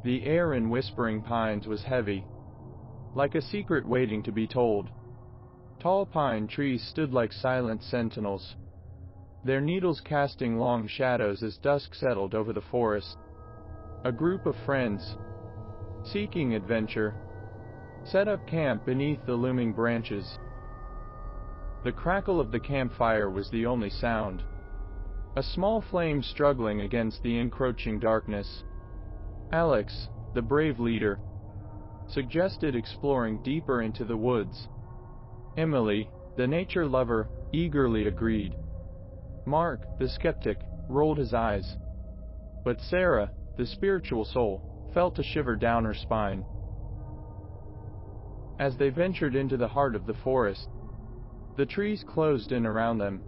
The air in Whispering Pines was heavy, like a secret waiting to be told. Tall pine trees stood like silent sentinels, their needles casting long shadows as dusk settled over the forest. A group of friends, seeking adventure, set up camp beneath the looming branches. The crackle of the campfire was the only sound, a small flame struggling against the encroaching darkness. Alex, the brave leader, suggested exploring deeper into the woods. Emily, the nature lover, eagerly agreed. Mark, the skeptic, rolled his eyes. But Sarah, the spiritual soul, felt a shiver down her spine. As they ventured into the heart of the forest, the trees closed in around them.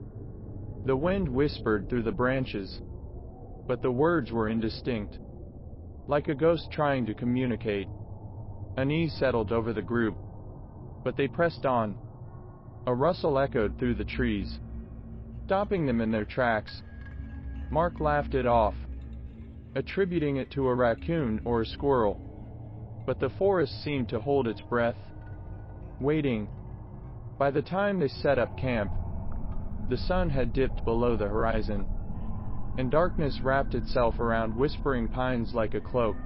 The wind whispered through the branches, but the words were indistinct, like a ghost trying to communicate. Unease settled over the group, but they pressed on. A rustle echoed through the trees, stopping them in their tracks. Mark laughed it off, attributing it to a raccoon or a squirrel, but the forest seemed to hold its breath, waiting. By the time they set up camp, the sun had dipped below the horizon, and darkness wrapped itself around Whispering Pines like a cloak.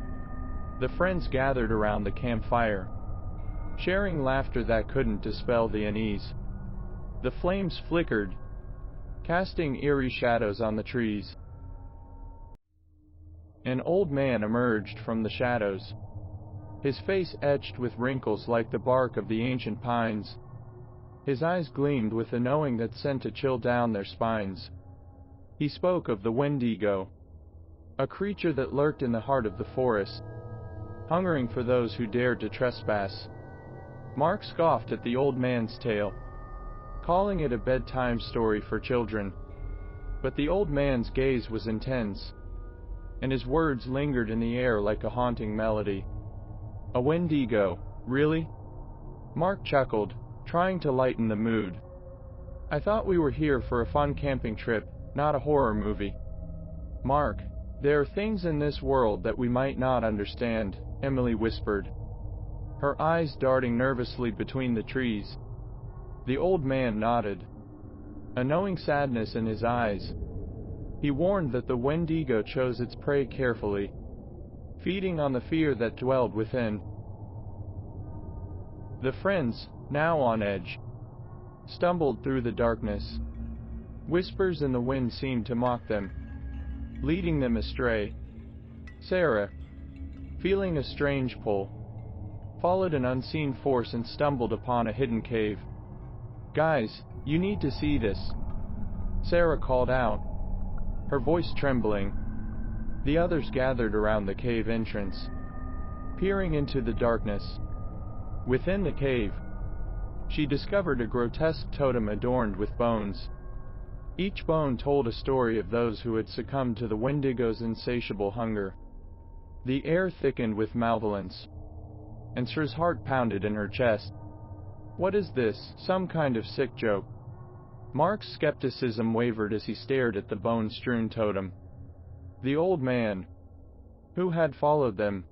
The friends gathered around the campfire, sharing laughter that couldn't dispel the unease. The flames flickered, casting eerie shadows on the trees. An old man emerged from the shadows, his face etched with wrinkles like the bark of the ancient pines. His eyes gleamed with a knowing that sent a chill down their spines. He spoke of the Wendigo, a creature that lurked in the heart of the forest, hungering for those who dared to trespass. Mark scoffed at the old man's tale, calling it a bedtime story for children. But the old man's gaze was intense, and his words lingered in the air like a haunting melody. A Wendigo, really? Mark chuckled, trying to lighten the mood. I thought we were here for a fun camping trip, not a horror movie. Mark, there are things in this world that we might not understand, Emily whispered, her eyes darting nervously between the trees. The old man nodded, a knowing sadness in his eyes. He warned that the Wendigo chose its prey carefully, feeding on the fear that dwelled within. The friends, now on edge, stumbled through the darkness. Whispers in the wind seemed to mock them, leading them astray. Sarah, feeling a strange pull, followed an unseen force and stumbled upon a hidden cave. Guys, you need to see this, Sarah called out, her voice trembling. The others gathered around the cave entrance, peering into the darkness. Within the cave, she discovered a grotesque totem adorned with bones. Each bone told a story of those who had succumbed to the Wendigo's insatiable hunger. The air thickened with malevolence, and Sarah's heart pounded in her chest. What is this, some kind of sick joke? Mark's skepticism wavered as he stared at the bone-strewn totem. The old man, who had followed them,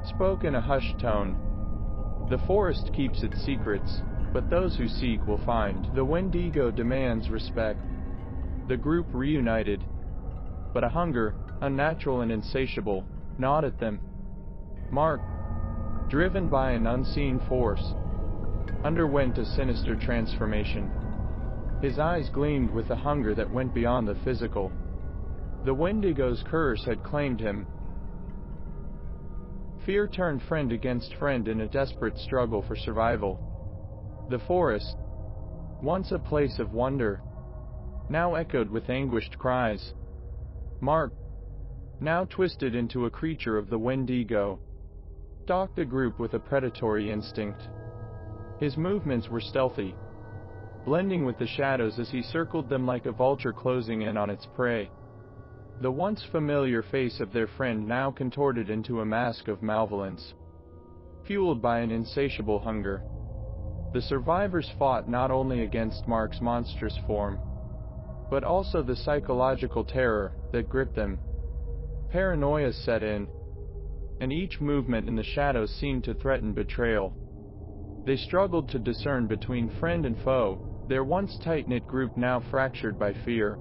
spoke in a hushed tone. The forest keeps its secrets, but those who seek will find. The Wendigo demands respect. The group reunited, but a hunger, unnatural and insatiable, gnawed at them. Mark, driven by an unseen force, underwent a sinister transformation. His eyes gleamed with a hunger that went beyond the physical. The Wendigo's curse had claimed him. Fear turned friend against friend in a desperate struggle for survival. The forest, once a place of wonder, now echoed with anguished cries. Mark, now twisted into a creature of the Wendigo, stalked the group with a predatory instinct. His movements were stealthy, blending with the shadows as he circled them like a vulture closing in on its prey. The once familiar face of their friend now contorted into a mask of malevolence, fueled by an insatiable hunger. The survivors fought not only against Mark's monstrous form, but also the psychological terror that gripped them. Paranoia set in, and each movement in the shadows seemed to threaten betrayal. They struggled to discern between friend and foe, their once tight-knit group now fractured by fear.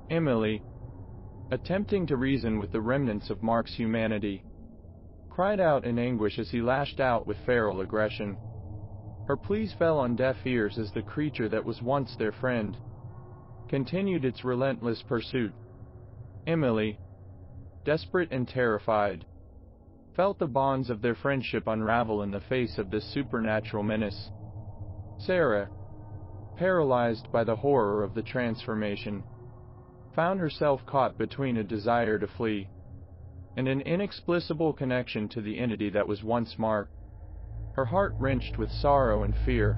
Emily, attempting to reason with the remnants of Mark's humanity, cried out in anguish as he lashed out with feral aggression. Her pleas fell on deaf ears as the creature that was once their friend continued its relentless pursuit. Emily, desperate and terrified, felt the bonds of their friendship unravel in the face of this supernatural menace. Sarah, paralyzed by the horror of the transformation, found herself caught between a desire to flee and an inexplicable connection to the entity that was once Mark. Her heart wrenched with sorrow and fear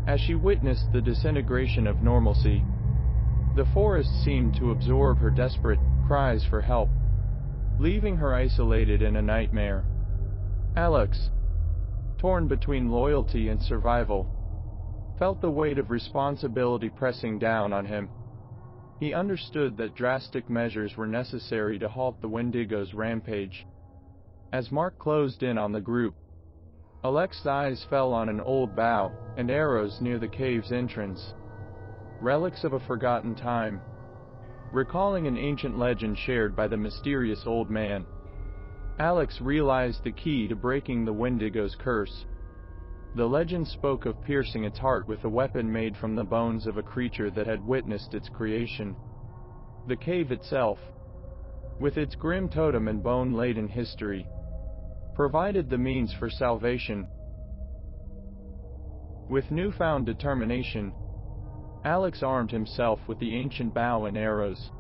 as she witnessed the disintegration of normalcy. The forest seemed to absorb her desperate cries for help, leaving her isolated in a nightmare. Alex, torn between loyalty and survival, felt the weight of responsibility pressing down on him. He understood that drastic measures were necessary to halt the Wendigo's rampage. As Mark closed in on the group, Alex's eyes fell on an old bow and arrows near the cave's entrance, relics of a forgotten time, recalling an ancient legend shared by the mysterious old man. Alex realized the key to breaking the Wendigo's curse. The legend spoke of piercing its heart with a weapon made from the bones of a creature that had witnessed its creation. The cave itself, with its grim totem and bone-laden history, provided the means for salvation. With newfound determination, Alex armed himself with the ancient bow and arrows.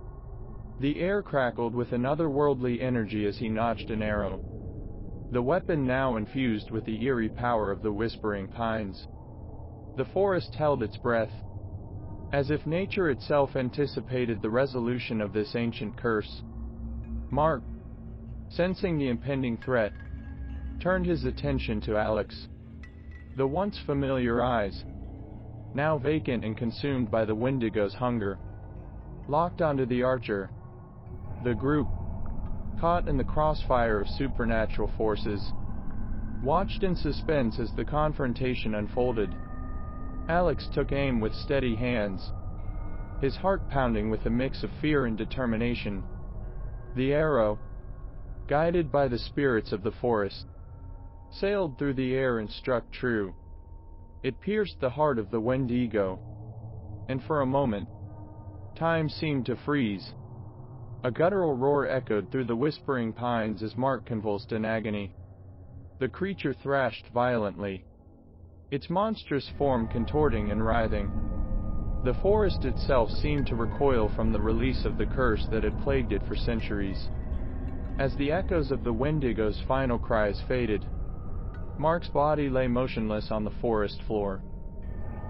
The air crackled with an otherworldly energy as he notched an arrow, the weapon now infused with the eerie power of the whispering pines. The forest held its breath, as if nature itself anticipated the resolution of this ancient curse. Mark, sensing the impending threat, turned his attention to Alex. The once familiar eyes, now vacant and consumed by the Wendigo's hunger, locked onto the archer. The group, caught in the crossfire of supernatural forces, watched in suspense as the confrontation unfolded. Alex took aim with steady hands, his heart pounding with a mix of fear and determination. The arrow, guided by the spirits of the forest, sailed through the air and struck true. It pierced the heart of the Wendigo, and for a moment, time seemed to freeze. A guttural roar echoed through the whispering pines as Mark convulsed in agony. The creature thrashed violently, its monstrous form contorting and writhing. The forest itself seemed to recoil from the release of the curse that had plagued it for centuries. As the echoes of the Wendigo's final cries faded, Mark's body lay motionless on the forest floor.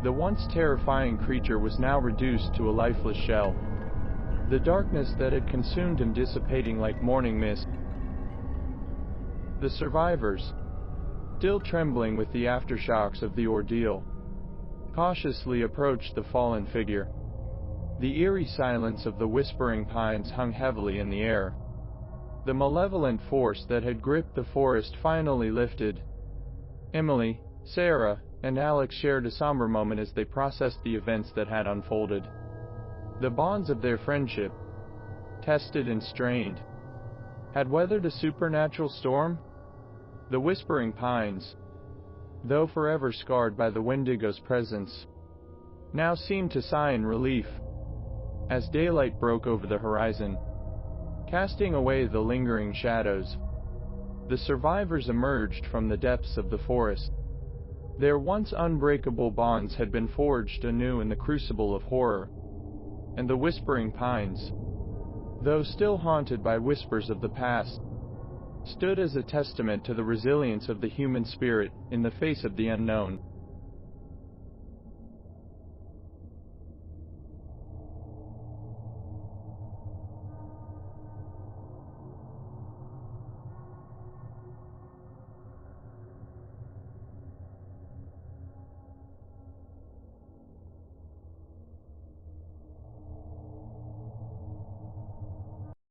The once terrifying creature was now reduced to a lifeless shell, the darkness that had consumed him dissipating like morning mist. The survivors, still trembling with the aftershocks of the ordeal, cautiously approached the fallen figure. The eerie silence of the whispering pines hung heavily in the air. The malevolent force that had gripped the forest finally lifted. Emily, Sarah, and Alex shared a somber moment as they processed the events that had unfolded. The bonds of their friendship, tested and strained, had weathered a supernatural storm. The whispering pines, though forever scarred by the Wendigo's presence, now seemed to sigh in relief as daylight broke over the horizon, casting away the lingering shadows. The survivors emerged from the depths of the forest. Their once unbreakable bonds had been forged anew in the crucible of horror, and the whispering pines, though still haunted by whispers of the past, stood as a testament to the resilience of the human spirit in the face of the unknown.